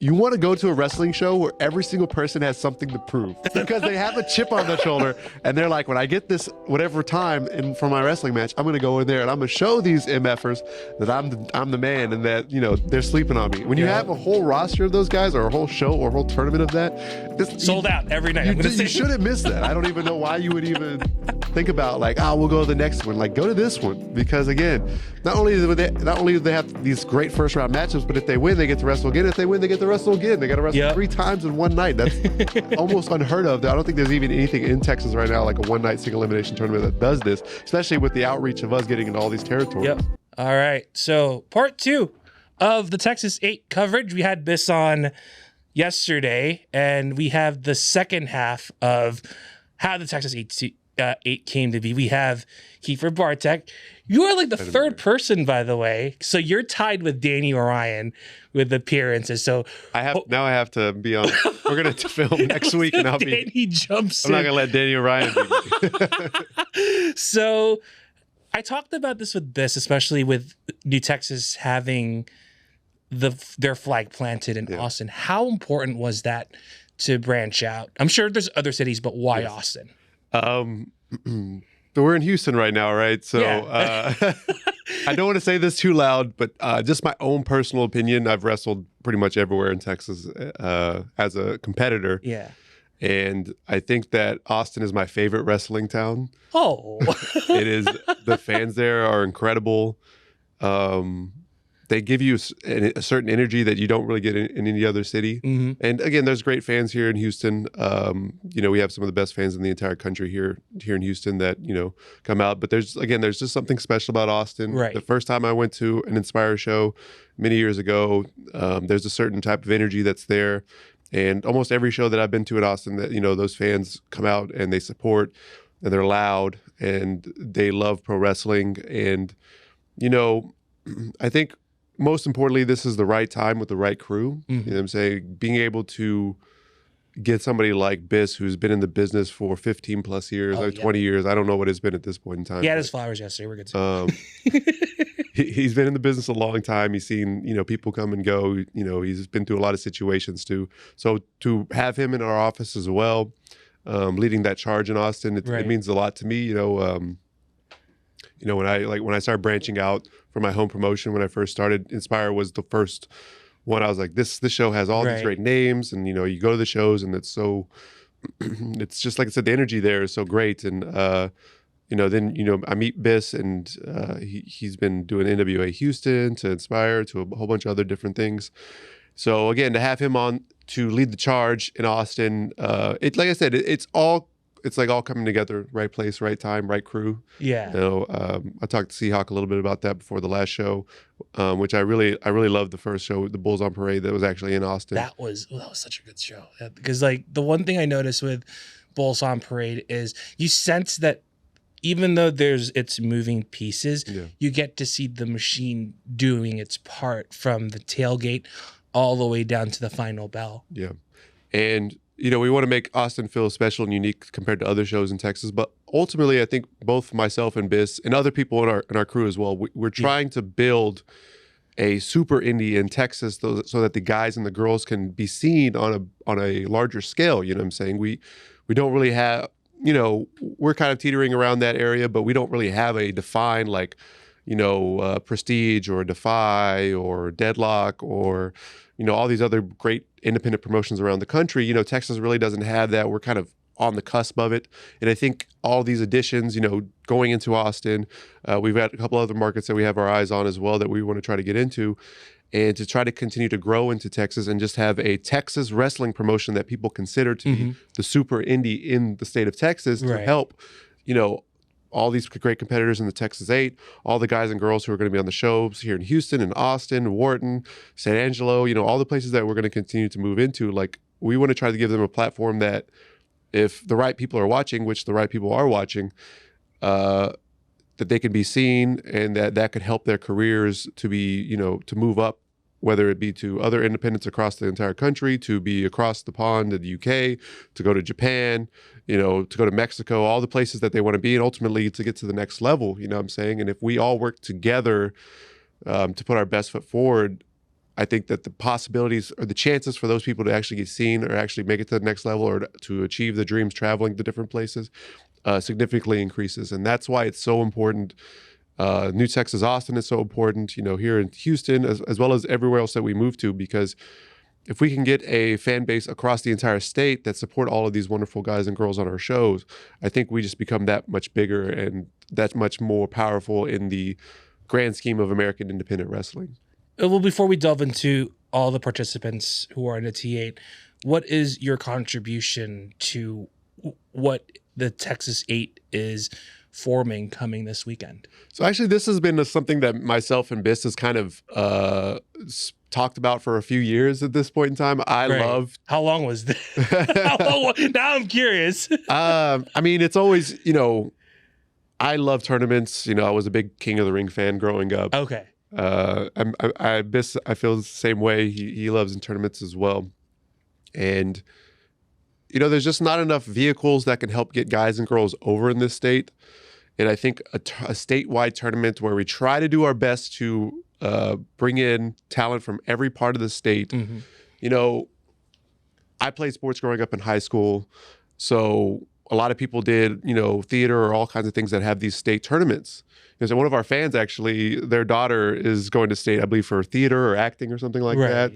you want to go to a wrestling show where every single person has something to prove because they have a chip on their shoulder and they're like, when I get this whatever time in for my wrestling match, I'm going to go in there and I'm going to show these MFers that I'm the man and that, you know, they're sleeping on me. When you have a whole roster of those guys or a whole show or a whole tournament of that, sold out every night. You shouldn't miss that. I don't even know why you would even think about like, we'll go to the next one. Like, go to this one because again, not only do they have these great first round matchups, but if they win, they get to wrestle again. If they win, they get to wrestle again. They got to wrestle 3 times in one night. That's almost unheard of. I don't think there's even anything in Texas right now like a one night single elimination tournament that does this, especially with the outreach of us getting into all these territories. Yep. All right. So part 2 of the Texas 8 coverage. We had Biss on yesterday, and we have the second half of how the Texas 8 came to be. We have Kiefer Bartek. You are like the third person, by the way. So you're tied with Danny Orion with appearances. So I have to be on. We're gonna film next week, and Danny jumps I'm not gonna let Danny Orion be. So I talked about this with Biss, especially with New Texas having their flag planted in Austin. How important was that to branch out? I'm sure there's other cities, but why Austin? We're in Houston right now, right? So I don't want to say this too loud, but just my own personal opinion, I've wrestled pretty much everywhere in Texas as a competitor. Yeah. And I think that Austin is my favorite wrestling town. Oh. It is. The fans there are incredible. They give you a certain energy that you don't really get in any other city. Mm-hmm. And again, there's great fans here in Houston. You know, we have some of the best fans in the entire country here in Houston that, you know, come out. But there's just something special about Austin. Right. The first time I went to an Inspire show many years ago, there's a certain type of energy that's there. And almost every show that I've been to in Austin, that, you know, those fans come out and they support and they're loud and they love pro wrestling. And, you know, I think most importantly, this is the right time with the right crew. Mm-hmm. You know what I'm saying? Being able to get somebody like Biss, who's been in the business for 15 plus years, 20 years. I don't know what it's been at this point in time. He had his flowers yesterday. We're good to He's been in the business a long time. He's seen, you know, people come and go. You know, he's been through a lot of situations too. So to have him in our office as well, leading that charge in Austin, it means a lot to me. You know, when I started branching out for my home promotion, when I first started, Inspire was the first one. I was like, this show has all these great names, and you know, you go to the shows, and it's so, it's just like I said, the energy there is so great, and you know, then you know, I meet Biss, and he's been doing NWA Houston to Inspire to a whole bunch of other different things. So again, to have him on to lead the charge in Austin, like I said, it's all coming together, right place, right time, right crew. Yeah. You know, I talked to Seahawk a little bit about that before the last show, which I really loved the first show, the Bulls on Parade, that was actually in Austin. That was such a good show. Because like the one thing I noticed with Bulls on Parade is you sense that even though it's moving pieces, you get to see the machine doing its part from the tailgate all the way down to the final bell. Yeah. And you know, we want to make Austin feel special and unique compared to other shows in Texas. But ultimately, I think both myself and Biss and other people in our crew as well, we're trying to build a super indie in Texas so that the guys and the girls can be seen on a larger scale. You know what I'm saying? We don't really have, you know, we're kind of teetering around that area, but we don't really have a defined like, you know, Prestige or Defy or Deadlock or, you know, all these other great independent promotions around the country. You know, Texas really doesn't have that. We're kind of on the cusp of it. And I think all these additions, you know, going into Austin, we've got a couple other markets that we have our eyes on as well that we want to try to get into, and to try to continue to grow into Texas and just have a Texas wrestling promotion that people consider to be the super indie in the state of Texas to help, you know, all these great competitors in the Texas 8, all the guys and girls who are going to be on the shows here in Houston and Austin, Wharton, San Angelo, you know, all the places that we're going to continue to move into. Like, we want to try to give them a platform that if the right people are watching, which the right people are watching, that they can be seen, and that could help their careers to be, you know, to move up, whether it be to other independents across the entire country, to be across the pond to the UK, to go to Japan, you know, to go to Mexico, all the places that they want to be, and ultimately to get to the next level, you know what I'm saying? And if we all work together to put our best foot forward, I think that the possibilities or the chances for those people to actually get seen or actually make it to the next level or to achieve the dreams traveling to different places significantly increases. And that's why it's so important. New Texas, Austin is so important, here in Houston, as well as everywhere else that we move to, because if we can get a fan base across the entire state that support all of these wonderful guys and girls on our shows, I think we just become that much bigger and that much more powerful in the grand scheme of American independent wrestling. Well, before we delve into all the participants who are in the T8, what is your contribution to what the Texas 8 is forming coming this weekend? So actually, this has been something that myself and Biss has kind of talked about for a few years at this point in time. I love. How long was this? Now I'm curious. I mean, it's always, I love tournaments. I was a big King of the Ring fan growing up. Okay. Biss, I feel the same way. He loves in tournaments as well. And, there's just not enough vehicles that can help get guys and girls over in this state. And I think a statewide tournament where we try to do our best to bring in talent from every part of the state. Mm-hmm. I played sports growing up in high school. So a lot of people did, theater or all kinds of things that have these state tournaments. Because one of our fans, actually, their daughter is going to state, I believe, for theater or acting or something like that.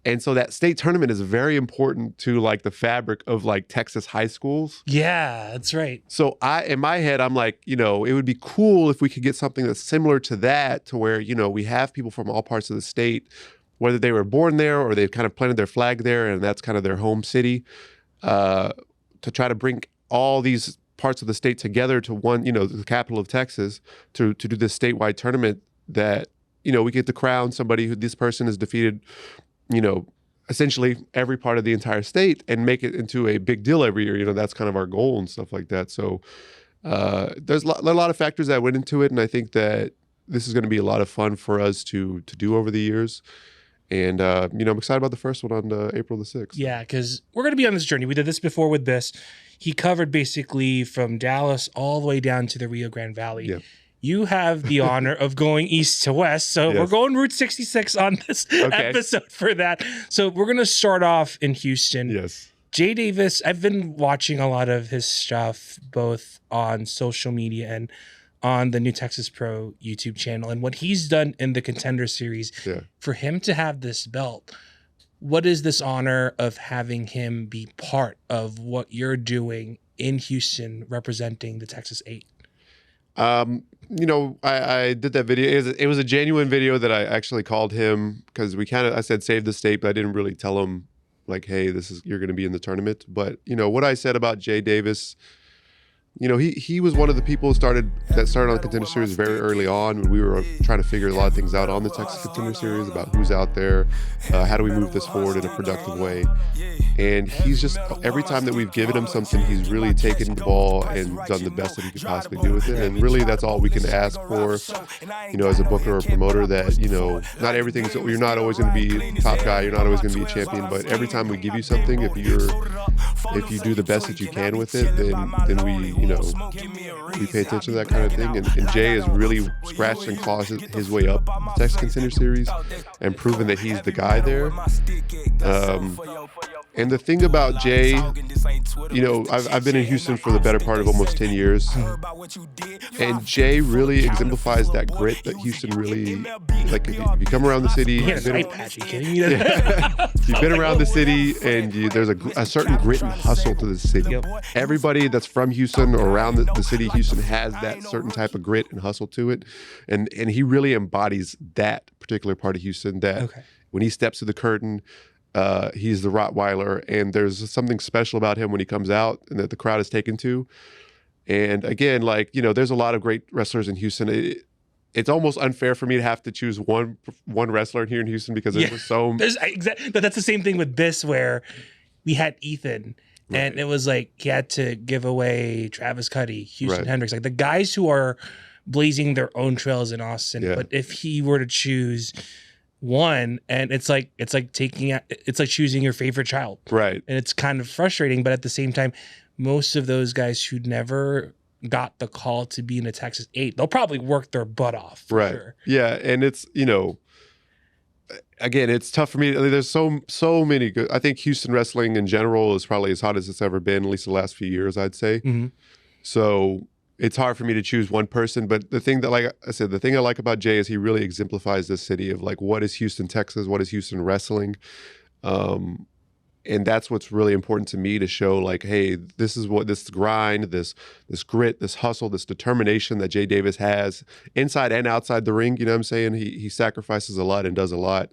And so that state tournament is very important to like the fabric of like Texas high schools. Yeah, that's right. So in my head, I'm like, it would be cool if we could get something that's similar to that, to where, we have people from all parts of the state, whether they were born there or they've kind of planted their flag there and that's kind of their home city, to try to bring all these parts of the state together to one, the capital of Texas, to do this statewide tournament that, we get to crown somebody who this person has defeated, essentially every part of the entire state and make it into a big deal every year. That's kind of our goal and stuff like that. So there's a lot of factors that went into it. And I think that this is going to be a lot of fun for us to do over the years. And, I'm excited about the first one on April the 6th. Yeah, because we're going to be on this journey. We did this before with Biss. He covered basically from Dallas all the way down to the Rio Grande Valley. Yeah. You have the honor of going east to west. So We're going Route 66 on this episode for that. So we're going to start off in Houston. Yes. Jay Davis, I've been watching a lot of his stuff, both on social media and on the New Texas Pro YouTube channel. And what he's done in the Contender Series, for him to have this belt, what is this honor of having him be part of what you're doing in Houston representing the Texas 8? I did that video. It was a genuine video that I actually called him because I said save the state, but I didn't really tell him like, hey, you're going to be in the tournament. But what I said about Jay Davis, he was one of the people that started on Contender Series very early on when we were trying to figure a lot of things out on the Texas Contender Series about who's out there, how do we move this forward in a productive way. And he's just, every time that we've given him something, he's really taken the ball and done the best that he could possibly do with it. And really, that's all we can ask for, as a booker or promoter, that, not everything's, you're not always going to be top guy, you're not always going to be a champion, but every time we give you something, if you do the best that you can with it, then we pay attention to that kind of thing. And Jay has really scratched and clawed his way up the Texas Contender Series and proven that he's the guy there. And the thing about Jay, I've been in Houston for the better part of almost 10 years. And Jay really exemplifies that grit that Houston really, like, if you come around the city, you've been around the city and there's a certain grit and hustle to the city. Everybody that's from Houston or around the city of Houston has that certain type of grit and hustle to it. And he really embodies that particular part of Houston that when he steps through the curtain, he's the Rottweiler, and there's something special about him when he comes out and that the crowd is taken to. And again, there's a lot of great wrestlers in Houston. It's almost unfair for me to have to choose one wrestler here in Houston because it was so. But that's the same thing with Biss, where we had Ethan, and it was like he had to give away Travis Cuddy, Houston Hendricks, like the guys who are blazing their own trails in Austin. But if he were to choose one, and it's like choosing your favorite child, right? And it's kind of frustrating, but at the same time, most of those guys who never got the call to be in the Texas 8, they'll probably work their butt off for sure. Yeah, and it's again, it's tough for me. I mean, there's so many good. I think Houston wrestling in general is probably as hot as it's ever been, at least the last few years, I'd say. Mm-hmm. So it's hard for me to choose one person. But the thing that, like I said, the thing I like about Jay is he really exemplifies this city of like, what is Houston, Texas? What is Houston wrestling? And that's what's really important to me, to show like, hey, this is what this grind, this grit, this hustle, this determination that Jay Davis has inside and outside the ring. You know what I'm saying? He sacrifices a lot and does a lot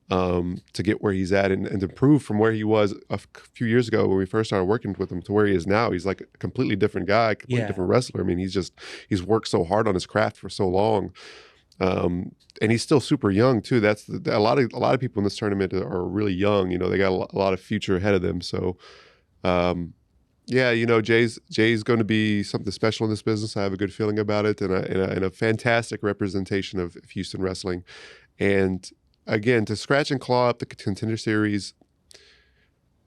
to get where he's at and to improve from where he was a few years ago when we first started working with him to where he is now. He's like a completely different guy, completely different wrestler. I mean, he's worked so hard on his craft for so long. And he's still super young too. That's a lot of people in this tournament are really young. You know, they got a lot of future ahead of them. So, yeah, you know, Jay's going to be something special in this business. I have a good feeling about it, and a fantastic representation of Houston wrestling. And again, to scratch and claw up the Contender Series,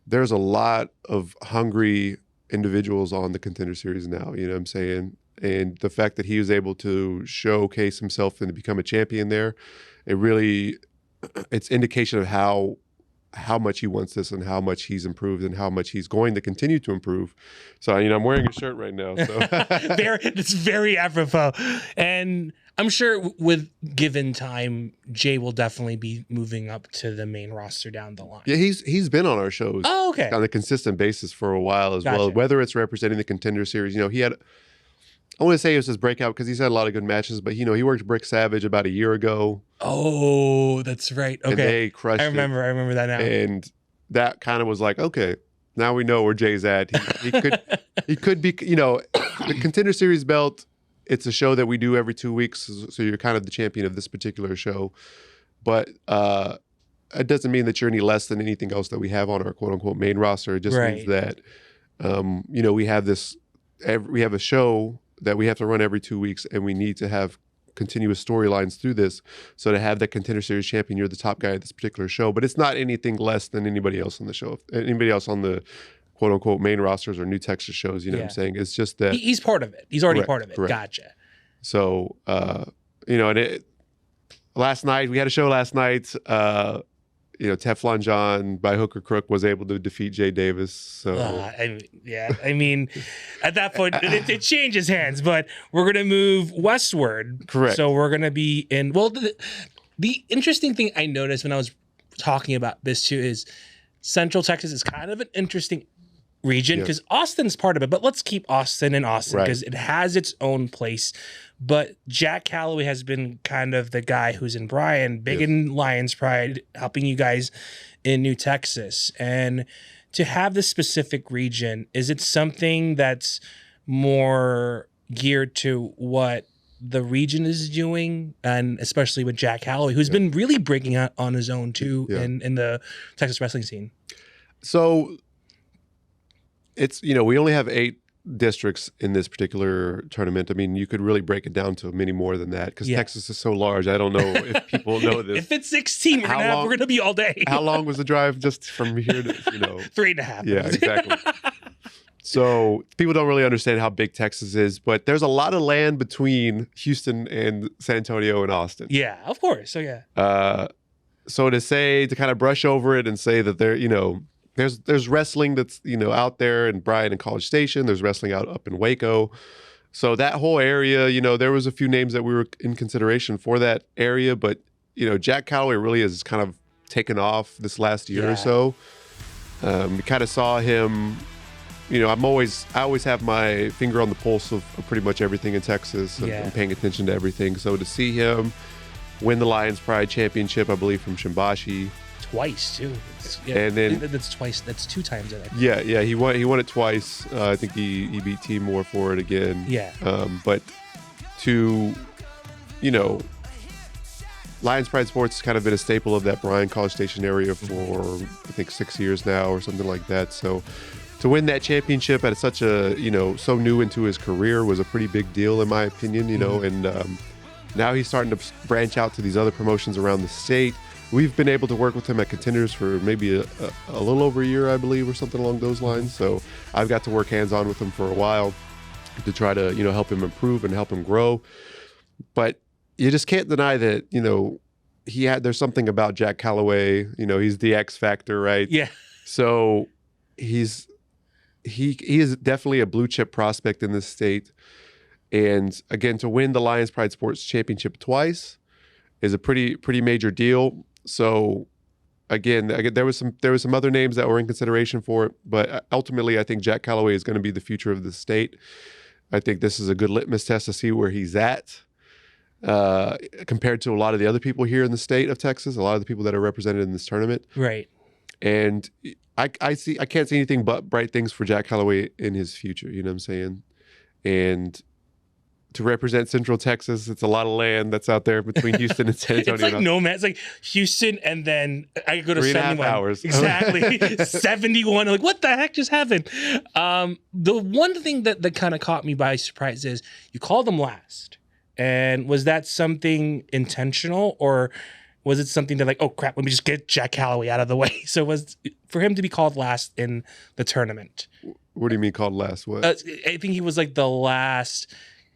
there's a lot of hungry individuals on the Contender Series now. You know what I'm saying? And the fact that he was able to showcase himself and to become a champion there, it's indication of how much he wants this and how much he's improved and how much he's going to continue to improve. So, you know, I'm wearing a shirt right now. So It's very apropos. And I'm sure with given time, Jay will definitely be moving up to the main roster down the line. Yeah, he's been on our shows on a consistent basis for a while as well, whether it's representing the Contender Series. You know, I want to say it was his breakout because he's had a lot of good matches, but, you know, he worked Brick Savage about a year ago. Oh, that's right. Okay. And they crushed it. I remember that now. And that kind of was like, okay, now we know where Jay's at. He could be, you know, the Contender Series belt, it's a show that we do every 2 weeks, so you're kind of the champion of this particular show. But it doesn't mean that you're any less than anything else that we have on our quote-unquote main roster. It just means that, you know, we have a show that we have to run every 2 weeks, and we need to have continuous storylines through this. So to have that Contender Series champion, you're the top guy at this particular show, but it's not anything less than anybody else on the show. Anybody else on the quote unquote main rosters or New Texas shows, you know what I'm saying? It's just that he's part of it. He's already part of it. Correct. Gotcha. So, you know, and last night, we had a show last night, you know, Teflon John by hook or crook was able to defeat Jay Davis. So I mean, at that point it changes hands, but we're gonna move westward. Correct. So we're gonna be in. Well, the interesting thing I noticed when I was talking about this too is Central Texas is kind of an interesting region because Austin's part of it. But let's keep Austin in Austin because it has its own place. But Jack Calloway has been kind of the guy who's in Bryan, big in Lions Pride, helping you guys in New Texas. And to have this specific region, is it something that's more geared to what the region is doing? And especially with Jack Calloway, who's been really breaking out on his own too in the Texas wrestling scene. So it's, you know, we only have 8 districts in this particular tournament. I mean, you could really break it down to many more than that because Texas is so large. I don't know if people know this. If it's 16, we're gonna be all day. How long was the drive just from here to, you know? 3.5. Yeah, exactly. So people don't really understand how big Texas is, but there's a lot of land between Houston and San Antonio and Austin. Yeah, of course. So so to kind of brush over it and say that there, you know, there's wrestling that's, you know, out there in Bryan and College Station. There's wrestling up in Waco. So that whole area, you know, there was a few names that we were in consideration for that area, but, you know, Jack Calloway really has kind of taken off this last year or so. We kind of saw him, you know, I always have my finger on the pulse of pretty much everything in Texas and paying attention to everything. So to see him win the Lions Pride Championship, I believe, from Shimbashi. Twice too. And then that's twice. That's 2 times. Yeah, he won it twice. I think he beat Team Moore for it again. Yeah. But to, you know, Lions Pride Sports has kind of been a staple of that Bryan College Station area for I think 6 years now or something like that. So to win that championship at such a, you know, so new into his career was a pretty big deal in my opinion. You know, and now he's starting to branch out to these other promotions around the state. We've been able to work with him at Contenders for maybe a little over a year, I believe, or something along those lines. So I've got to work hands-on with him for a while to try to, you know, help him improve and help him grow. But you just can't deny that, you know, there's something about Jack Calloway. You know, he's the X factor, right? Yeah. So he is definitely a blue chip prospect in this state. And again, to win the Lions Pride Sports Championship twice is a pretty major deal. So again, there was some other names that were in consideration for it, but ultimately, I think Jack Calloway is going to be the future of the state. I think this is a good litmus test to see where he's at compared to a lot of the other people here in the state of Texas, a lot of the people that are represented in this tournament. Right. And I can't see anything but bright things for Jack Calloway in his future. You know what I'm saying? And to represent Central Texas, it's a lot of land that's out there between Houston and San Antonio. It's like nomad. It's like Houston, and then I could go to 71 3.5 hours. Exactly. 71. Like, what the heck just happened? The one thing that kind of caught me by surprise is you called them last. And was that something intentional, or was it something that like, oh crap, let me just get Jack Calloway out of the way? So was for him to be called last in the tournament. What do you mean called last? What? I think he was like the last.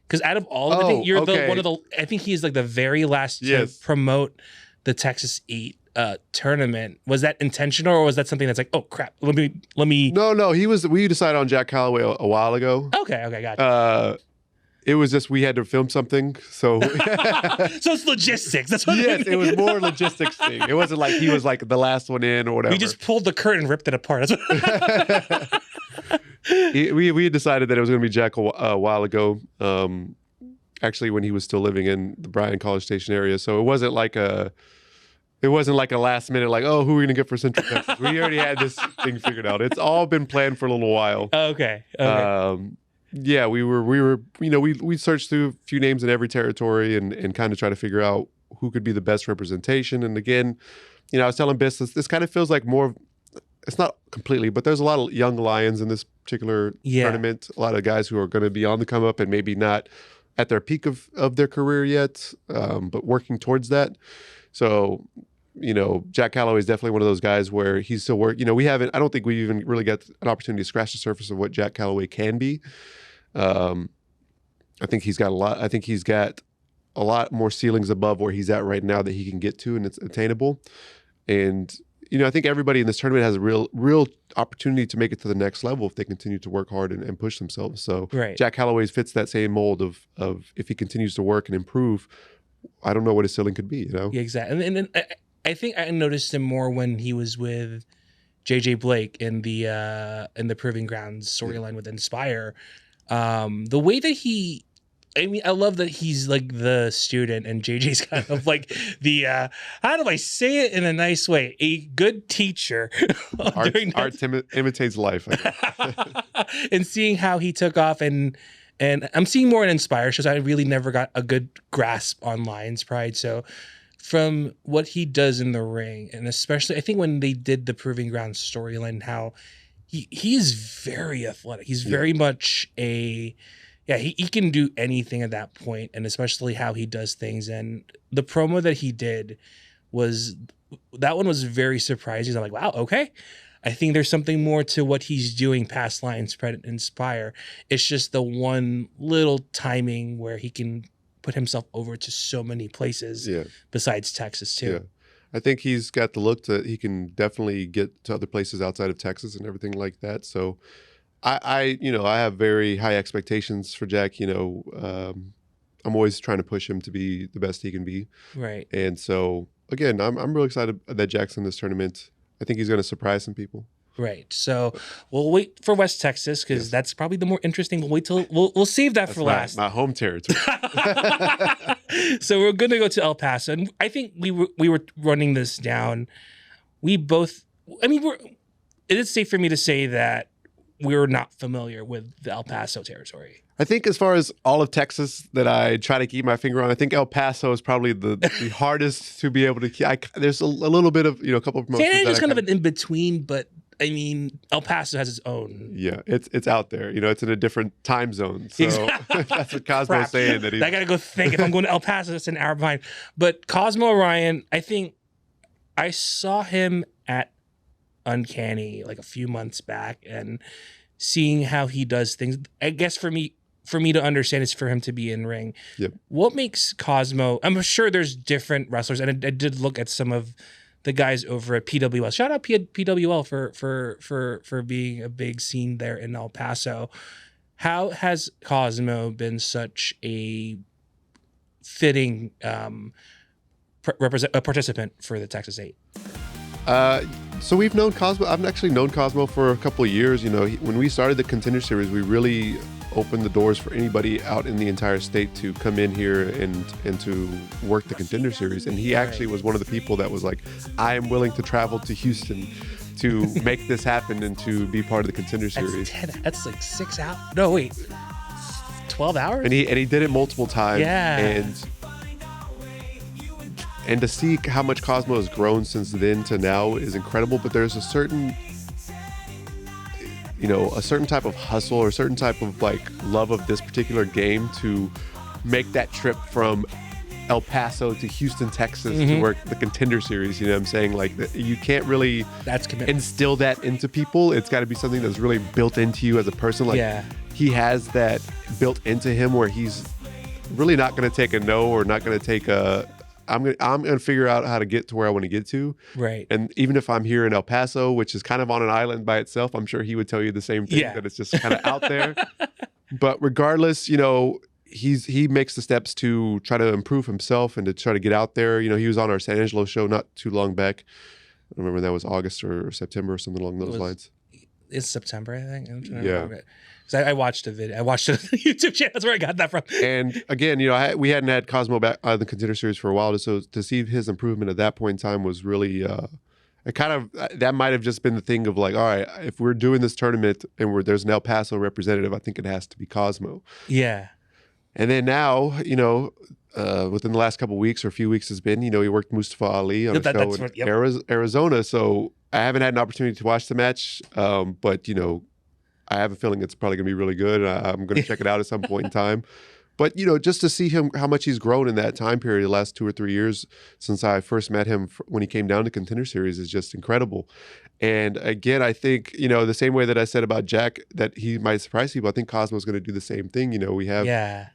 Because out of all of it, I think you're okay. one of the. I think he's like the very last to promote the Texas 8 tournament. Was that intentional, or was that something that's like, oh crap, let me? No. We decided on Jack Calloway a while ago. Okay, gotcha. It was just we had to film something, so. So it's logistics. That's what. Yes, it was more logistics thing. It wasn't like he was like the last one in or whatever. We just pulled the curtain, ripped it apart. That's what. We decided that it was going to be Jack a while ago, actually when he was still living in the Bryan College Station area. So it wasn't like a last minute like, oh, who are we going to get for Central Texas? We already had this thing figured out. It's all been planned for a little while. Okay. Yeah, we searched through a few names in every territory and kind of try to figure out who could be the best representation. And again, I was telling Biss, this kind of feels like more of, it's not completely, but there's a lot of young Lions in this particular tournament. A lot of guys who are going to be on the come up and maybe not at their peak of their career yet, but working towards that. So, Jack Calloway is definitely one of those guys where he's still working. I don't think we even really got an opportunity to scratch the surface of what Jack Calloway can be. I think he's got a lot more ceilings above where he's at right now that he can get to, and it's attainable. And I think everybody in this tournament has a real opportunity to make it to the next level if they continue to work hard and push themselves. So Jack Calloway fits that same mold of if he continues to work and improve, I don't know what his ceiling could be. Yeah, exactly. And I think I noticed him more when he was with JJ Blake in the Proving Grounds storyline with Inspire. The way that I love that he's like the student and JJ's kind of like the, how do I say it in a nice way? A good teacher. Art imitates life. And seeing how he took off and I'm seeing more in Inspire shows. I really never got a good grasp on Lions Pride. So from what he does in the ring, and especially I think when they did the Proving Grounds storyline, how he is very athletic. He's very much he can do anything at that point, and especially how he does things. And the promo that he did was very surprising. I'm like, wow, okay. I think there's something more to what he's doing past Lions Pride and Inspire. It's just the one little timing where he can put himself over to so many places besides Texas too. Yeah. I think he's got the look that he can definitely get to other places outside of Texas and everything like that. So I have very high expectations for Jack. I'm always trying to push him to be the best he can be. Right. And so again, I'm really excited that Jack's in this tournament. I think he's going to surprise some people. Right. So we'll wait for West Texas because that's probably the more interesting. We'll wait till we'll save that for last. My home territory. So we're going to go to El Paso, and I think we were running this down. It is safe for me to say that we're not familiar with the El Paso territory. I think as far as all of Texas that I try to keep my finger on, I think El Paso is probably the hardest to be able to keep. There's a little bit of, a couple of promotions. San Diego's kind of an in-between, but I mean, El Paso has its own. Yeah, it's out there. It's in a different time zone. So that's what Cosmo's saying. That I got to go think. If I'm going to El Paso, it's an hour behind. But Cosmo Orion, I think I saw him at Uncanny like a few months back, and seeing how he does things. I guess for me, for me to understand is for him to be in ring. Yep. What makes Cosmo? I'm sure there's different wrestlers, and I did look at some of the guys over at PWL. Shout out PWL for being a big scene there in El Paso. How has Cosmo been such a fitting participant for the Texas 8? So we've known Cosmo. I've actually known Cosmo for a couple of years. You know, when we started the Contender Series, we really opened the doors for anybody out in the entire state to come in here and to work the Contender Series. And he actually was one of the people that was like, I am willing to travel to Houston to make this happen and to be part of the Contender Series. That's like 6 hours. No, wait. 12 hours? And he did it multiple times. Yeah. And to see how much Cosmo has grown since then to now is incredible. But there's a certain type of hustle or a certain type of like love of this particular game to make that trip from El Paso to Houston, Texas to work the Contender Series. You know what I'm saying? Like you can't really instill that into people. It's got to be something that's really built into you as a person. Like he has that built into him where he's really not going to take a no or not going to take a I'm gonna figure out how to get to where I want to get to. Right. And even if I'm here in El Paso, which is kind of on an island by itself, I'm sure he would tell you the same thing, that it's just kind of out there. But regardless, you know, he makes the steps to try to improve himself and to try to get out there. You know, he was on our San Angelo show not too long back. I don't remember that was August or September or something along those lines. It's September, I think. I'm trying to remember it. Because I watched a video. I watched it on the YouTube channel. That's where I got that from. And again, you know, we hadn't had Cosmo back on the Contender Series for a while, so to see his improvement at that point in time was really, that might have just been the thing of like, all right, if we're doing this tournament and there's an El Paso representative, I think it has to be Cosmo. Yeah. And then now, you know, within the last couple of weeks or a few weeks has been, you know, he worked Mustafa Ali on a show in Arizona. So I haven't had an opportunity to watch the match, but, you know, I have a feeling it's probably going to be really good. I'm going to check it out at some point in time. But, you know, just to see him, how much he's grown in that time period, the last 2 or 3 years since I first met him when he came down to Contender Series is just incredible. And again, I think, you know, the same way that I said about Jack, that he might surprise people, I think Cosmo's going to do the same thing. You know, we have,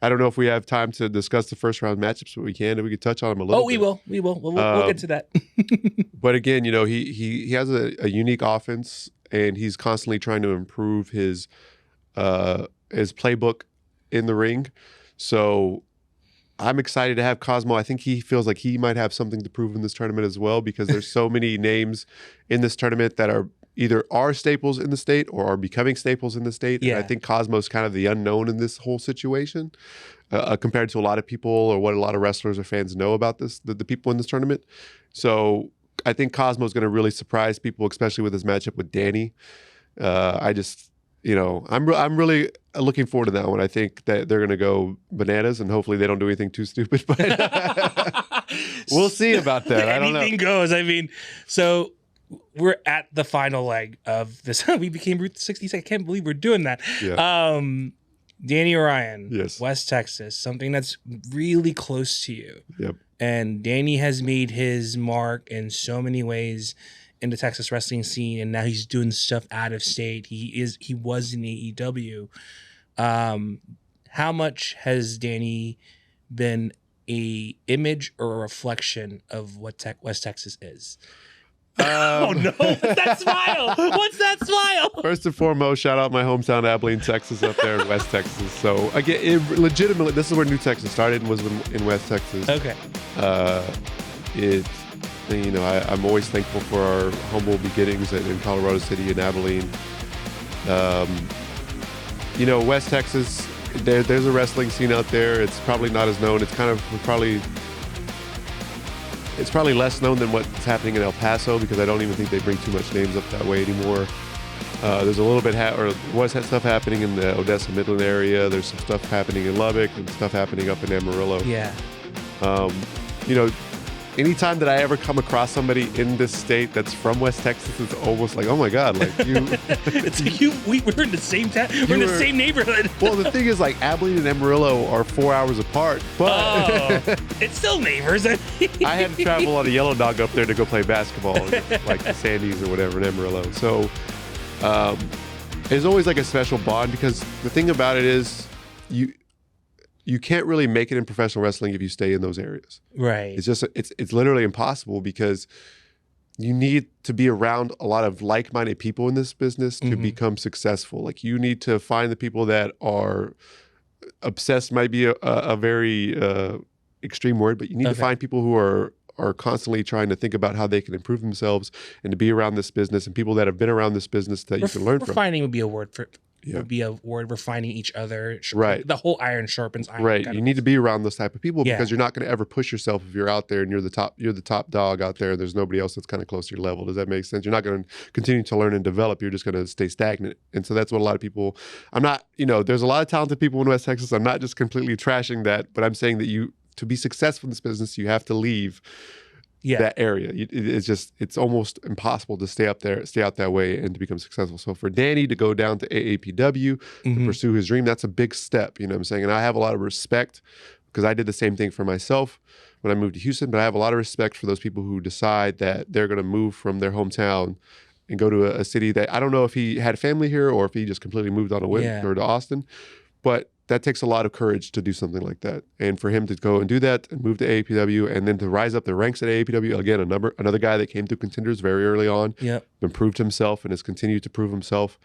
I don't know if we have time to discuss the first round matchups, but we can, and we could touch on them a little bit. We will. We'll get to that. But again, you know, he has a unique offense, and he's constantly trying to improve his playbook in the ring. So I'm excited to have Cosmo. I think he feels like he might have something to prove in this tournament as well, because there's so many names in this tournament that are either staples in the state or are becoming staples in the state. Yeah. And I think Cosmo's kind of the unknown in this whole situation compared to a lot of people or what a lot of wrestlers or fans know about the people in this tournament. So I think Cosmo's going to really surprise people, especially with his matchup with Danny. You know, I'm really looking forward to that one. I think that they're going to go bananas, and hopefully they don't do anything too stupid. But we'll see about that. I don't know. Anything goes. I mean, so we're at the final leg of this. We became Route 66. I can't believe we're doing that. Yeah. Danny Orion, yes. West Texas, something that's really close to you. Yep. And Danny has made his mark in so many ways in the Texas wrestling scene, and now he's doing stuff out of state. He was in AEW. How much has Danny been a image or a reflection of what West Texas is? Oh no! What's that smile? What's that smile? First and foremost, shout out my hometown, Abilene, Texas, up there in West Texas. So again, legitimately, this is where New Texas started and was in West Texas. Okay. You know, I'm always thankful for our humble beginnings in Colorado City and Abilene. You know, West Texas, there's a wrestling scene out there. It's probably not as known. It's probably less known than what's happening in El Paso, because I don't even think they bring too much names up that way anymore. There's a little bit, was stuff happening in the Odessa Midland area. There's some stuff happening in Lubbock and stuff happening up in Amarillo. Yeah. You know, anytime that I ever come across somebody in this state that's from West Texas, it's almost like, oh my God, like you. It's like we're in the same town. We're in the same neighborhood. Well, the thing is, like, Abilene and Amarillo are 4 hours apart, but it's still neighbors. I had to travel on a yellow dog up there to go play basketball, like the Sandies or whatever in Amarillo. So there's always like a special bond, because the thing about it is, you can't really make it in professional wrestling if you stay in those areas. Right. It's just it's literally impossible because you need to be around a lot of like-minded people in this business to become successful. Like you need to find the people that are obsessed, might be a very extreme word, but you need to find people who are constantly trying to think about how they can improve themselves and to be around this business and people that have been around this business that you can learn from. Refining would be a word for would be a word. Refining each other. Right. The whole iron sharpens iron. Right. You need to be around those type of people because you're not going to ever push yourself if you're out there and you're the top dog out there and there's nobody else that's kind of close to your level. Does that make sense? You're not going to continue to learn and develop. You're just going to stay stagnant. And so that's what a lot of people, I'm not, there's a lot of talented people in West Texas. I'm not just completely trashing that, but I'm saying that to be successful in this business, you have to leave that area. It's almost impossible to stay out that way and to become successful. So for Danny to go down to AAPW to pursue his dream, that's a big step, you know what I'm saying? And I have a lot of respect because I did the same thing for myself when I moved to Houston, but I have a lot of respect for those people who decide that they're going to move from their hometown and go to a city that I don't know if he had family here or if he just completely moved on a whim or to Austin, but that takes a lot of courage to do something like that. And for him to go and do that and move to AAPW and then to rise up the ranks at AAPW, again, another guy that came through contenders very early on, improved himself and has continued to prove himself.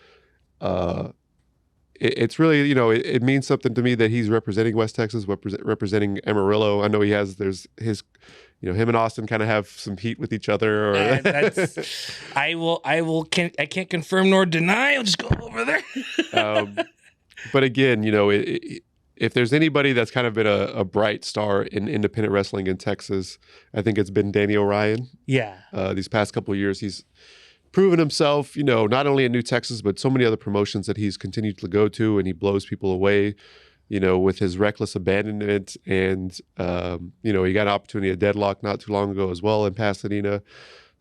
It's really, it means something to me that he's representing West Texas, representing Amarillo. I know there's his, him and Austin kind of have some heat with each other. I can't confirm nor deny. I'll just go over there. But again, if there's anybody that's kind of been a bright star in independent wrestling in Texas, I think it's been Danny Orion. Yeah. These past couple of years, he's proven himself, not only in New Texas, but so many other promotions that he's continued to go to, and he blows people away, with his reckless abandonment. And, he got an opportunity at Deadlock not too long ago as well in Pasadena.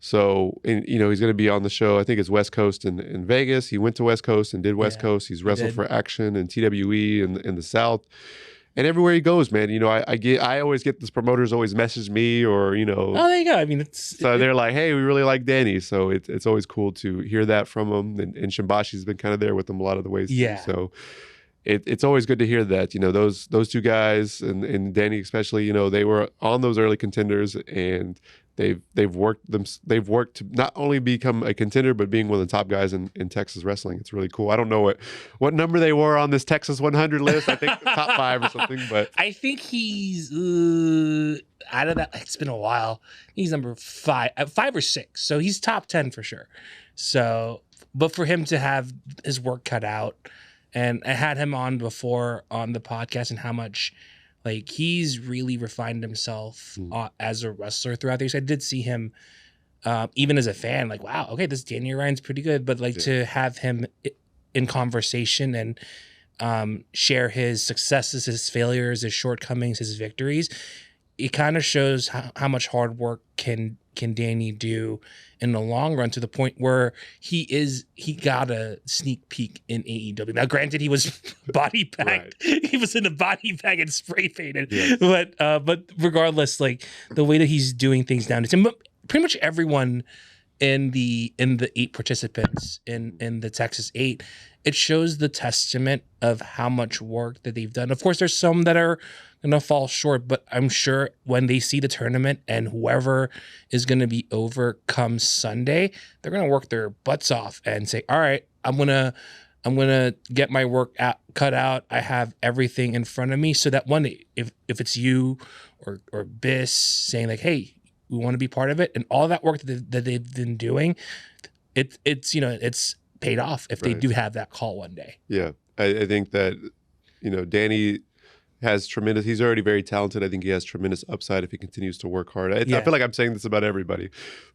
So, he's going to be on the show. I think it's West Coast in Vegas. He went to West Coast and did West Coast. He's wrestled for Action and TWE in the South. And everywhere he goes, man, I always get these promoters always message me or, Oh, there you go. I mean, they're like, hey, we really like Danny. So it's always cool to hear that from him. And Shimbashi's been kind of there with him a lot of the ways. Yeah. Too. So it's always good to hear that, those two guys and Danny especially, they were on those early contenders and they've worked to not only become a contender, but being one of the top guys in Texas wrestling. It's really cool. I don't know what number they were on this Texas 100 list. I think top 5 or something, but I think he's out of that. It's been a while. He's number 5 or 6. So he's top 10 for sure. So, but for him to have his work cut out, and I had him on before on the podcast and how much he's really refined himself as a wrestler throughout the years. I did see him, even as a fan, wow, okay, this Danny Ryan's pretty good. But to have him in conversation and share his successes, his failures, his shortcomings, his victories, it kind of shows how much hard work can Danny do in the long run, to the point where he got a sneak peek in AEW. Now, granted, he was body packed. Right. He was in a body bag and spray painted. Yes. But regardless, the way that he's doing things down, it's pretty much everyone in the 8 participants in the Texas 8. It shows the testament of how much work that they've done. Of course, there's some that are going to fall short, but I'm sure when they see the tournament and whoever is going to be over come Sunday, they're going to work their butts off and say, all right, I'm going to get my work cut out. I have everything in front of me, so that one day, if it's you or Biss saying hey, we want to be part of it, and all that work that they've been doing, it's paid off if they do have that call one day. Yeah, I think that Danny has tremendous. He's already very talented. I think he has tremendous upside if he continues to work hard. I feel like I'm saying this about everybody,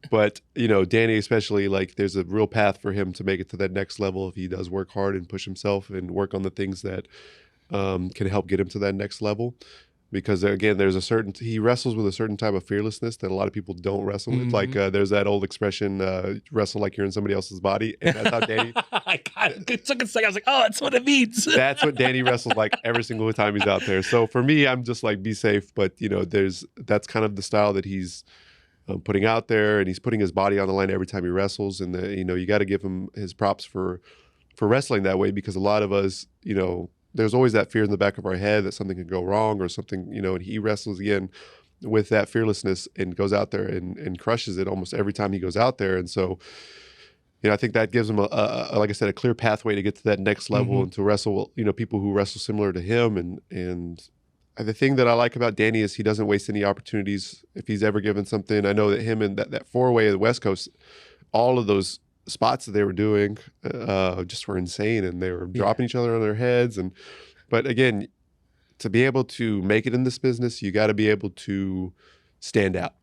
but Danny especially, there's a real path for him to make it to that next level if he does work hard and push himself and work on the things that can help get him to that next level. Because again, he wrestles with a certain type of fearlessness that a lot of people don't wrestle with. There's that old expression, wrestle like you're in somebody else's body. And that's how Danny. It took a second. I was like, oh, that's what it means. That's what Danny wrestles like every single time he's out there. So for me, I'm just be safe. But that's kind of the style that he's putting out there, and he's putting his body on the line every time he wrestles. And you got to give him his props for wrestling that way, because a lot of us, there's always that fear in the back of our head that something could go wrong or something, and he wrestles again with that fearlessness and goes out there and crushes it almost every time he goes out there. And so, I think that gives him like I said, a clear pathway to get to that next level and to wrestle, people who wrestle similar to him. And the thing that I like about Danny is he doesn't waste any opportunities if he's ever given something. I know that him and that four-way of the West Coast, all of those spots that they were doing just were insane, and they were dropping each other on their heads. But again, to be able to make it in this business, you got to be able to stand out.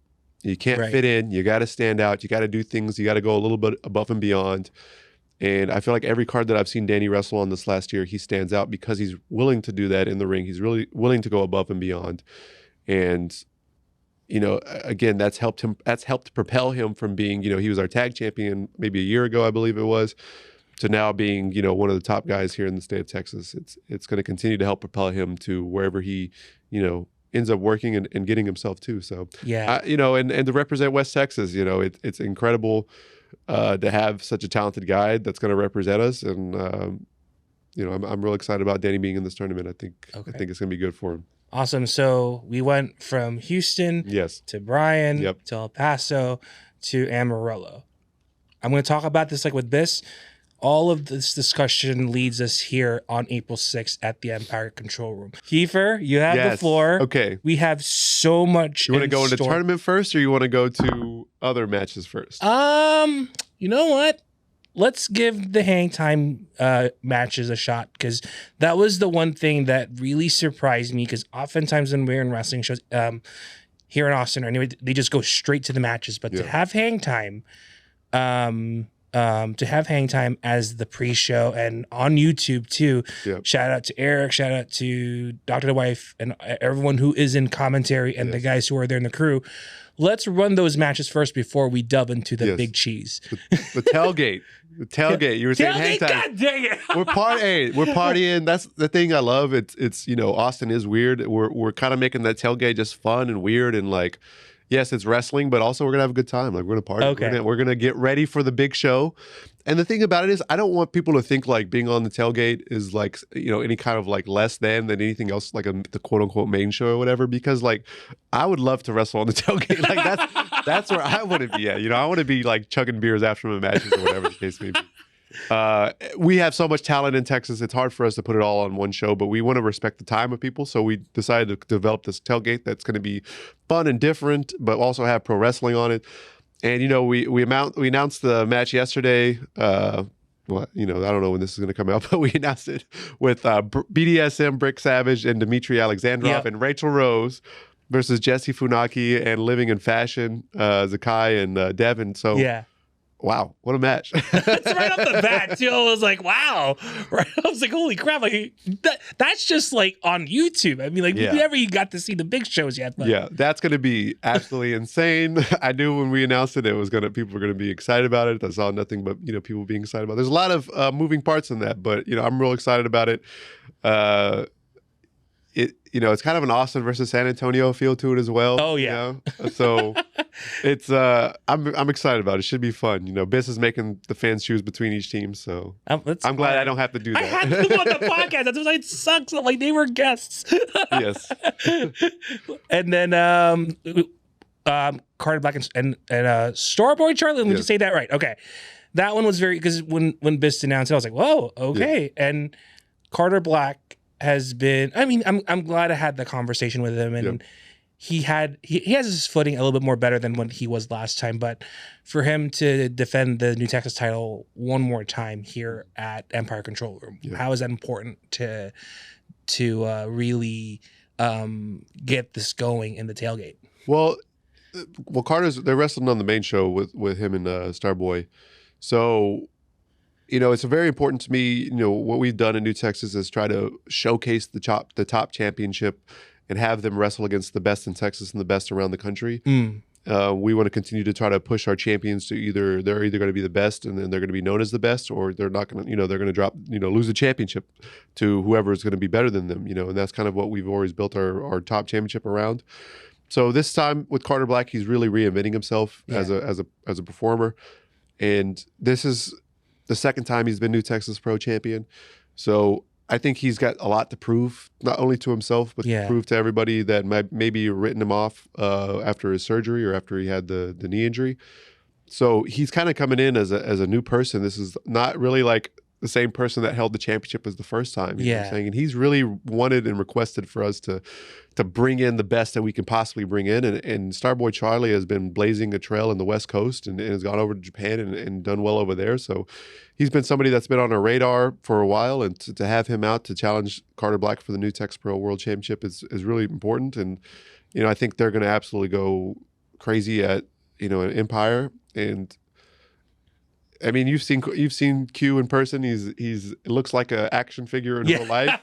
You can't fit in. You got to stand out. You got to do things. You got to go a little bit above and beyond. And I feel like every card that I've seen Danny wrestle on this last year, he stands out because he's willing to do that in the ring. He's really willing to go above and beyond. And, again, that's helped him. That's helped propel him from being, he was our tag champion maybe a year ago, I believe it was, to now being, one of the top guys here in the state of Texas. It's going to continue to help propel him to wherever he, ends up working and getting himself to. So, and to represent West Texas, it's incredible to have such a talented guy that's going to represent us. And, I'm real excited about Danny being in this tournament. I think it's going to be good for him. Awesome. So we went from Houston to Bryan to El Paso to Amarillo. I'm going to talk about this with this. All of this discussion leads us here on April 6th at the Empire Control Room. Kiefer, you have the floor. Okay. We have so much. You want to go into tournament first, or you want to go to other matches first? You know what? Let's give the hang time matches a shot, because that was the one thing that really surprised me, because oftentimes when we're in wrestling shows here in Austin or anyway, they just go straight to the matches. But to have hang time, as the pre-show and on YouTube too. Shout out to Eric, shout out to Dr. The Wife, and everyone who is in commentary and the guys who are there in the crew. Let's run those matches first before we delve into the big cheese. The tailgate. The tailgate. You were saying hang time. God dang it. We're partying. That's the thing I love. It's Austin is weird. We're kind of making that tailgate just fun and weird, and yes, it's wrestling, but also we're gonna have a good time. We're gonna party. Okay. We're gonna get ready for the big show. And the thing about it is, I don't want people to think being on the tailgate is any kind of less than anything else, the quote unquote main show or whatever. Because I would love to wrestle on the tailgate. That's where I want to be at. I want to be chugging beers after my matches or whatever the case may be. We have so much talent in Texas. It's hard for us to put it all on one show, but we want to respect the time of people. So we decided to develop this tailgate that's going to be fun and different, but also have pro wrestling on it. And, we announced the match yesterday. I don't know when this is going to come out, but we announced it with BDSM, Brick Savage, and Dmitry Alexandrov and Rachel Rose versus Jesse Funaki and Living in Fashion, Zakai and Devin. So wow, what a match. That's right off the bat, too. I was like, wow. Right? I was like, holy crap. That's just on YouTube. I mean, we never even got to see the big shows yet. But. Yeah, that's going to be absolutely insane. I knew when we announced it, people were going to be excited about it. I saw nothing but, people being excited about it. There's a lot of moving parts in that, but, I'm real excited about it. It's kind of an Austin versus San Antonio feel to it as well. Oh yeah. So it's I'm excited about it. It should be fun. Biss is making the fans choose between each team, so I'm glad I don't have to do that. I had them on the podcast. That's why it sucks. They were guests. Yes. And then Carter Black and Starboy Charlie. Would you say that right? Okay. That one was because when Biss announced it, I was like, whoa, okay. Yeah. And Carter Black has been, I'm glad I had the conversation with him, and he has his footing a little bit more better than when he was last time. But for him to defend the New Texas title one more time here at Empire Control Room, how is that important to really get this going in the tailgate? Well, they're wrestling on the main show with him and Starboy, so. It's very important to me, what we've done in New Texas is try to showcase the top championship and have them wrestle against the best in Texas and the best around the country. We want to continue to try to push our champions to they're either going to be the best and then they're going to be known as the best, or they're not going to, they're going to drop, lose the championship to whoever is going to be better than them, and that's kind of what we've always built our top championship around. So this time with Carter Black, he's really reinventing himself as a performer. And this is the second time he's been New Texas Pro Champion. So I think he's got a lot to prove, not only to himself, but to prove to everybody that maybe written him off after his surgery or after he had the knee injury. So he's kind of coming in as a new person. This is not really like the same person that held the championship as the first time. You know what I'm saying? And he's really wanted and requested for us to bring in the best that we can possibly bring in. And Starboy Charlie has been blazing a trail in the West Coast and has gone over to Japan and done well over there. So he's been somebody that's been on our radar for a while. And to have him out to challenge Carter Black for the new Tex Pro World Championship is really important. And, you know, I think they're going to absolutely go crazy at, you know, an Empire. And I mean, you've seen Q in person. It looks like an action figure in real life.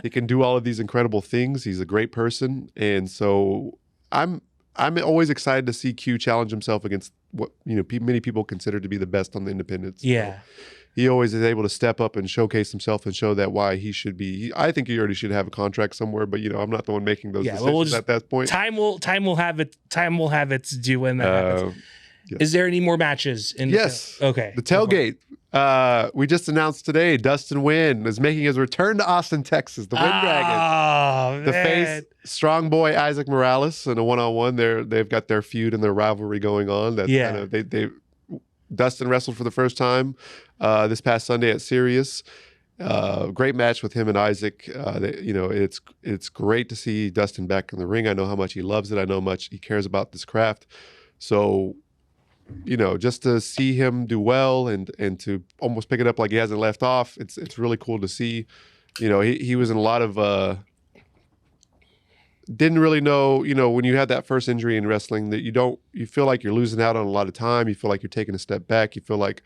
He can do all of these incredible things. He's a great person, and so I'm always excited to see Q challenge himself against what, you know, many people consider to be the best on the independents. Yeah, so he always is able to step up and showcase himself and show that why he should be. I think he already should have a contract somewhere, but you know, I'm not the one making those decisions at that point. Time will have its due when that happens. Yes. Is there any more matches? Yes. Okay. The tailgate. We just announced today Dustin Wynn is making his return to Austin, Texas. The Wind Dragon. The face strong boy Isaac Morales in a one-on-one. They've got their feud and their rivalry going on. That's kind of Dustin wrestled for the first time this past Sunday at Sirius. Great match with him and Isaac. You know, it's great to see Dustin back in the ring. I know how much he loves it. I know how much he cares about this craft. So, you know, just to see him do well and to almost pick it up like he hasn't left off, it's really cool to see. You know, he was in a lot of didn't really know, you know, when you had that first injury in wrestling that you feel like you're losing out on a lot of time. You feel like you're taking a step back. You feel like,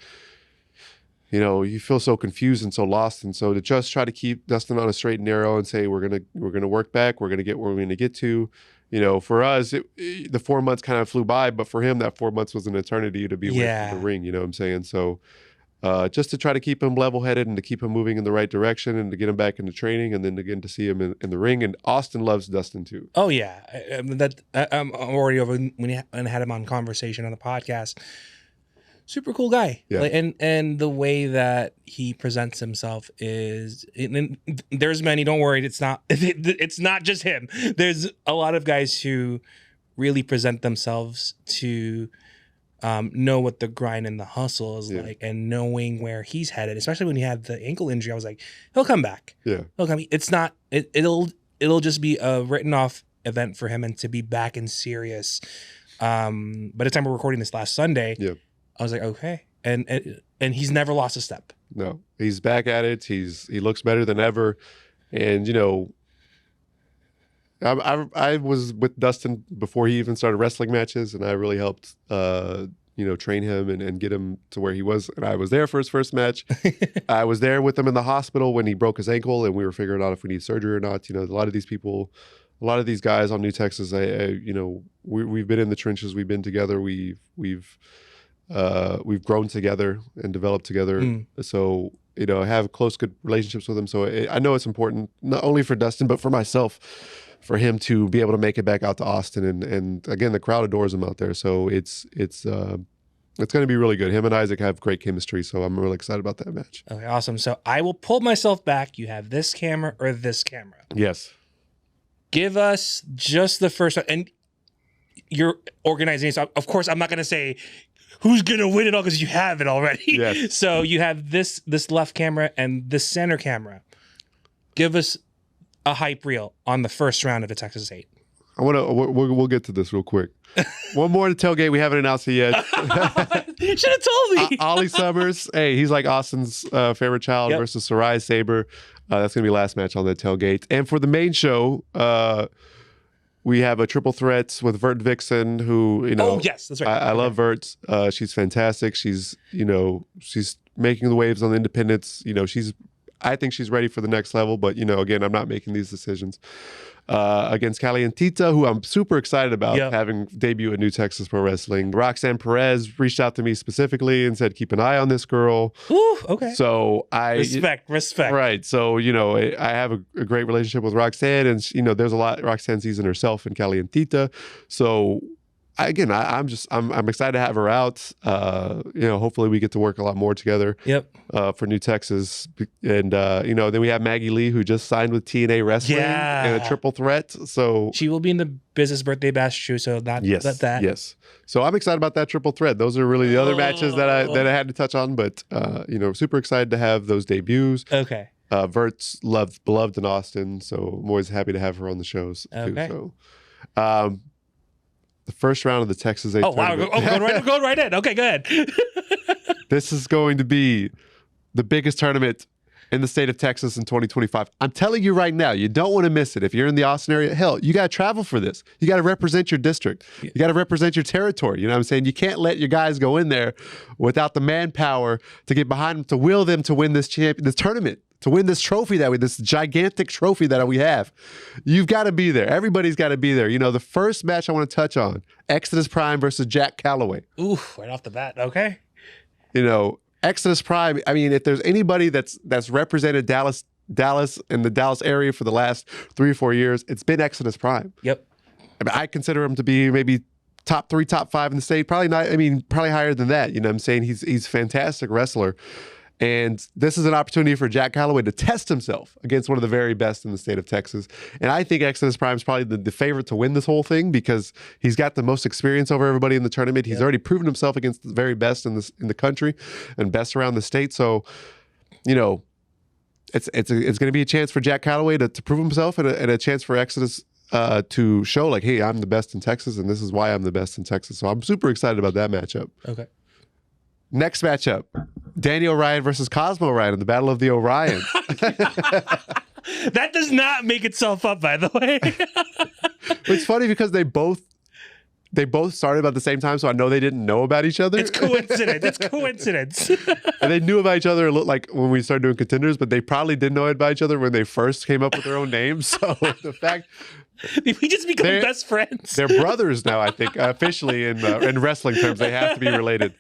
you know, you feel so confused and so lost. And so to just try to keep Dustin on a straight and narrow and say, we're gonna work back, we're gonna get where we're gonna get to. You know, for us, the 4 months kind of flew by, but for him, that 4 months was an eternity to be away from the ring. You know what I'm saying? So just to try to keep him level-headed and to keep him moving in the right direction and to get him back into training and then again to see him in the ring. And Austin loves Dustin too. Oh, yeah. I'm already over when I had him on conversation on the podcast. Super cool guy. Yeah. And the way that he presents himself is, and there's many, don't worry, it's not just him. There's a lot of guys who really present themselves to know what the grind and the hustle is like, and knowing where he's headed, especially when he had the ankle injury. I was like, he'll come back. Yeah. He'll come. It's not, it'll just be a written off event for him and to be back in serious. By the time we're recording this last Sunday, I was like, okay. And he's never lost a step. No, he's back at it. He looks better than ever. And, you know, I was with Dustin before he even started wrestling matches, and I really helped, you know, train him and get him to where he was. And I was there for his first match. I was there with him in the hospital when he broke his ankle, and we were figuring out if we need surgery or not. You know, a lot of these guys on New Texas, you know, we've been in the trenches. We've been together. We've grown together and developed together. So, you know, I have close, good relationships with him. So I know it's important, not only for Dustin, but for myself, for him to be able to make it back out to Austin. And again, the crowd adores him out there. So it's going to be really good. Him and Isaac have great chemistry. So I'm really excited about that match. Okay, awesome. So I will pull myself back. You have this camera or this camera. Yes. Give us just the first one. And you're organizing. So of course, I'm not going to say who's going to win it all because you have it already. Yes. So you have this left camera and this center camera. Give us a hype reel on the first round of the Texas 8. We'll get to this real quick. One more to tailgate. We haven't announced it yet. You should have told me. Ollie Summers. Hey, he's like Austin's favorite child versus Sarai Saber. That's going to be last match on the tailgate. And for the main show, we have a triple threat with Vert Vixen, who, you know. Oh, yes, that's right. I love Vert. She's fantastic. She's making the waves on the independents. You know, I think she's ready for the next level. But, you know, again, I'm not making these decisions. Against Calientita, who I'm super excited about having debut at New Texas Pro Wrestling. Roxanne Perez reached out to me specifically and said, keep an eye on this girl. Ooh, okay. So Respect. Right. So, you know, I have a great relationship with Roxanne, and, you know, there's a lot Roxanne sees in herself in Calientita. So I'm excited to have her out. Hopefully we get to work a lot more together. Yep. For New Texas, and then we have Maggie Lee, who just signed with TNA Wrestling in a triple threat. So she will be in the Business Birthday Bash too. So that. Yes. So I'm excited about that triple threat. Those are really the other matches that I had to touch on, but super excited to have those debuts. Okay. Vert's beloved in Austin, so I'm always happy to have her on the shows too. So, the first round of the Texas 8 tournament. Wow. Going right in. Okay, good. This is going to be the biggest tournament in the state of Texas in 2025. I'm telling you right now, you don't want to miss it. If you're in the Austin area, hell, you got to travel for this. You got to represent your district. You got to represent your territory. You know what I'm saying? You can't let your guys go in there without the manpower to get behind them, to will them to win this tournament, to win this trophy this gigantic trophy that we have. You've got to be there. Everybody's got to be there. The first match I want to touch on, Exodus Prime versus Jack Calloway. Ooh, right off the bat. Okay. Exodus Prime, I mean, if there's anybody that's represented Dallas and the Dallas area for the last 3 or 4 years, it's been Exodus Prime. Yep. I mean, I consider him to be maybe top 3, top 5 in the state. Probably not. I mean, probably higher than that. You know what I'm saying? He's a fantastic wrestler. And this is an opportunity for Jack Calloway to test himself against one of the very best in the state of Texas. And I think Exodus Prime is probably the favorite to win this whole thing because he's got the most experience over everybody in the tournament. He's already proven himself against the very best in the country and best around the state. So, it's going to be a chance for Jack Calloway to prove himself and a chance for Exodus to show like, hey, I'm the best in Texas and this is why I'm the best in Texas. So I'm super excited about that matchup. Okay. Next matchup, Danny Orion versus Cosmo Orion in the Battle of the Orions. That does not make itself up, by the way. It's funny because they both started about the same time, so I know they didn't know about each other. It's coincidence. And they knew about each other like when we started doing contenders, but they probably didn't know about each other when they first came up with their own names. So the fact we just become best friends. They're brothers now, I think, officially in wrestling terms. They have to be related.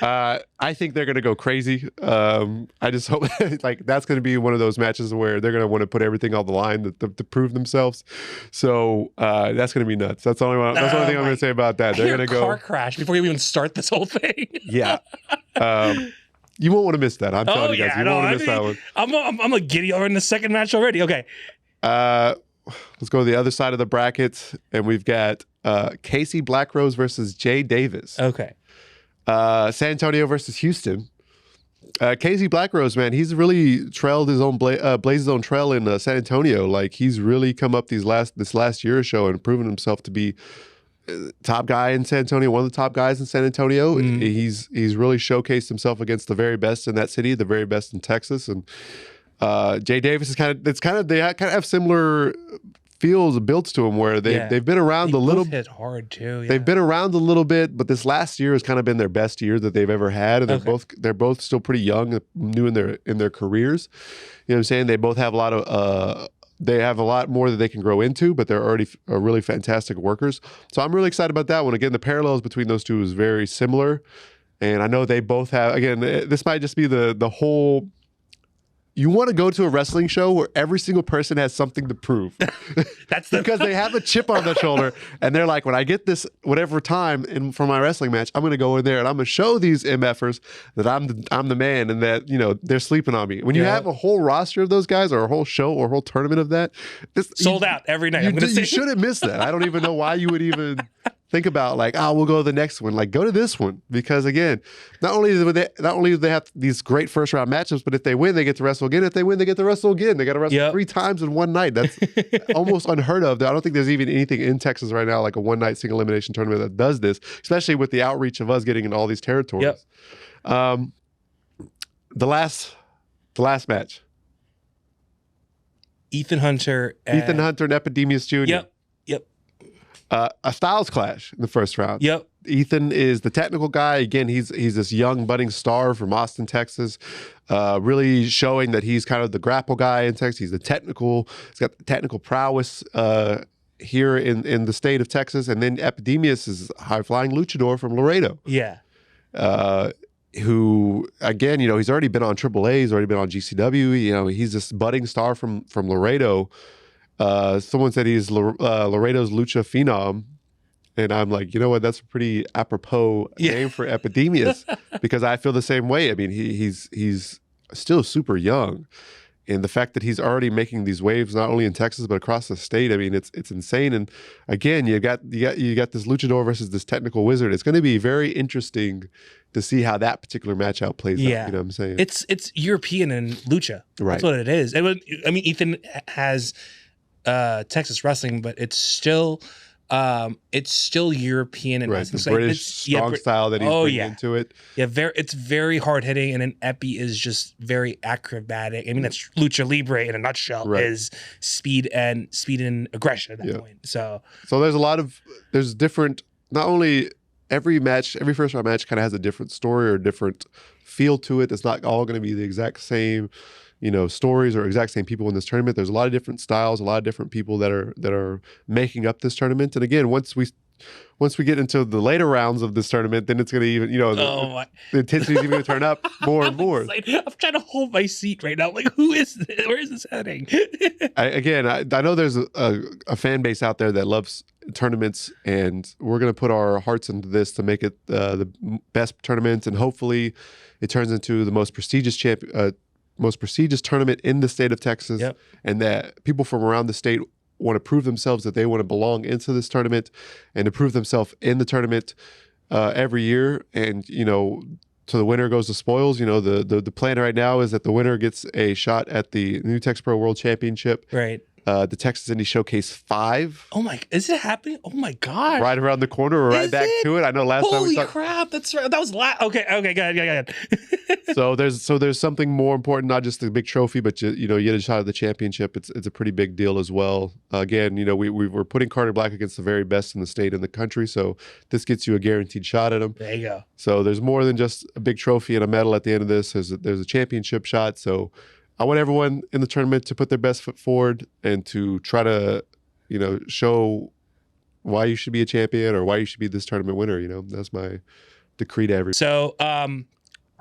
I think they're going to go crazy. I just hope like that's going to be one of those matches where they're going to want to put everything on the line to prove themselves. So that's going to be nuts. That's the only thing I'm going to say about that. They're going to go car crash before you even start this whole thing. Yeah. You won't want to miss that. I'm telling you guys, you won't want to miss that one. I'm a giddy over in the second match already. Okay. Let's go to the other side of the bracket, and we've got Casey Blackrose versus Jay Davis. Okay. San Antonio versus Houston. Casey Blackrose, man, he's really trailed his own blazed his own trail in San Antonio. Like he's really come up this last year or so and proven himself to be top guy in San Antonio, one of the top guys in San Antonio. He's really showcased himself against the very best in that city, the very best in Texas. And Jay Davis is they kind of have similar feels built to them where they've been around a little. Hit hard too. Yeah. They've been around a little bit, but this last year has kind of been their best year that they've ever had, and they're both still pretty young, new in their careers. You know what I'm saying? They both have a lot of they have a lot more that they can grow into, but they're already really fantastic workers. So I'm really excited about that one. Again, the parallels between those two is very similar, and I know they both have. Again, this might just be the whole. You want to go to a wrestling show where every single person has something to prove. Because they have a chip on their shoulder and they're like, when I get this whatever time for my wrestling match, I'm going to go in there and I'm going to show these MFers that I'm the man and that, they're sleeping on me. When you have a whole roster of those guys or a whole show or a whole tournament of that, sold out every night. You shouldn't miss that. I don't even know why you would even think about like, we'll go to the next one. Like, go to this one because again, not only do they have these great first round matchups, but if they win, they get to wrestle again. If they win, they get to wrestle again. They got to wrestle 3 times in one night. That's almost unheard of. I don't think there's even anything in Texas right now like a one night single elimination tournament that does this, especially with the outreach of us getting into all these territories. The last match. Ethan Hunter and Epidemius Jr. Yep. A styles clash in the first round. Yep. Ethan is the technical guy. Again, he's this young budding star from Austin, Texas, really showing that he's kind of the grapple guy in Texas. He's got the technical prowess here in the state of Texas. And then Epidemius is a high-flying luchador from Laredo. Yeah. Who, again, he's already been on AAA. He's already been on GCW. He's this budding star from Laredo. Someone said he's Laredo's lucha phenom, And I'm like, you know what? That's a pretty apropos name for Epidemius, because I feel the same way. I mean, he's still super young. And the fact that he's already making these waves, not only in Texas, but across the state, I mean, it's insane. And again, you got this luchador versus this technical wizard. It's going to be very interesting to see how that particular matchup plays out. You know what I'm saying? It's European and lucha. Right. That's what it is. I mean, Ethan has Texas wrestling, but it's still European and right. The British strong style that he's bringing into it. Yeah, it's very hard hitting, and an epi is just very acrobatic. I mean, that's lucha libre in a nutshell. Is speed and aggression at that point. So there's different. Not only every first round match kind of has a different story or a different feel to it. It's not all going to be the exact same, stories or exact same people in this tournament. There's a lot of different styles, a lot of different people that are making up this tournament. And again, once we get into the later rounds of this tournament, then it's going to even, the intensity is even going to turn up more and more. I'm trying to hold my seat right now. Like, who is this? Where is this heading? I know there's a fan base out there that loves tournaments, and we're going to put our hearts into this to make it the best tournament, and hopefully it turns into the most prestigious tournament in the state of Texas, and that people from around the state want to prove themselves, that they want to belong into this tournament and to prove themselves in the tournament every year. And, so the winner goes the spoils. The plan right now is that the winner gets a shot at the New Tex Pro World Championship. Right. The Texas Indie Showcase 5. Oh my, is it happening? Oh my God. Right around the corner. We're right back to it. I know last time we talked. Holy crap. That's right. That was Okay, go ahead. So there's something more important, not just the big trophy, but you get a shot at the championship. It's a pretty big deal as well. Again, we're putting Carter Black against the very best in the state and the country. So this gets you a guaranteed shot at him. There you go. So there's more than just a big trophy and a medal at the end of this. There's a championship shot. So I want everyone in the tournament to put their best foot forward and to try to, show why you should be a champion or why you should be this tournament winner. That's my decree to everyone. So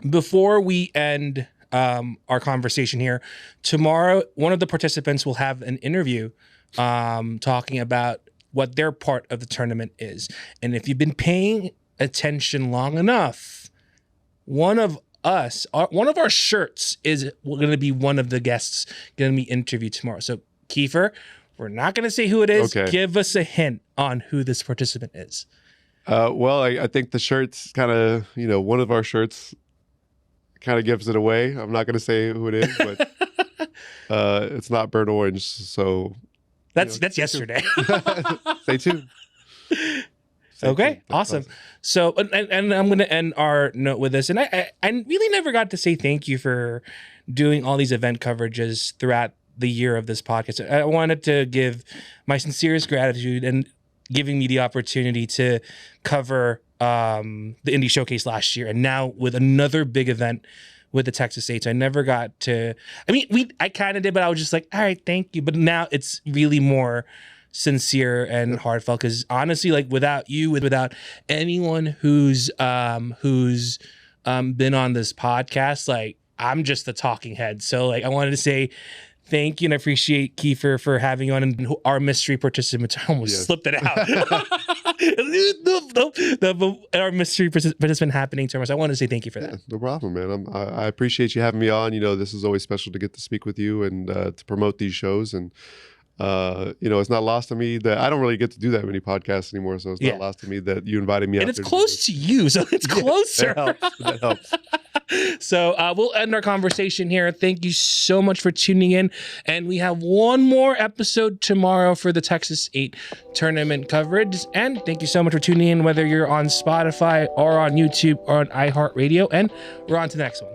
before we end our conversation here, tomorrow, one of the participants will have an interview talking about what their part of the tournament is. And if you've been paying attention long enough, one of our shirts is going to be one of the guests going to be interviewed tomorrow. So, Kiefer, we're not going to say who it is. Okay. Give us a hint on who this participant is. Well, I think the shirt's kind of, one of our shirts kind of gives it away. I'm not going to say who it is, but it's not burnt orange. So that's yesterday. Stay tuned. Okay, awesome. So, and I'm going to end our note with this. And I really never got to say thank you for doing all these event coverages throughout the year of this podcast. I wanted to give my sincerest gratitude and giving me the opportunity to cover the Indie Showcase last year, and now with another big event with the Texas Eights. I never got to. I kind of did, but I was just like, all right, thank you. But now it's really more sincere and heartfelt, because honestly, like, without you, without anyone who's been on this podcast, like, I'm just the talking head. So, like, I wanted to say thank you and appreciate Kiefer for having you on, and our mystery participants. I almost slipped it out. Our mystery participant happening tomorrow. So I want to say thank you for that. No problem, man. I appreciate you having me on. This is always special to get to speak with you and to promote these shows. And it's not lost to me that I don't really get to do that many podcasts anymore. So it's not lost to me that you invited me. And it's close to you, so it's closer. That helps. So we'll end our conversation here. Thank you so much for tuning in. And we have one more episode tomorrow for the Texas 8 tournament coverage. And thank you so much for tuning in, whether you're on Spotify or on YouTube or on iHeartRadio. And we're on to the next one.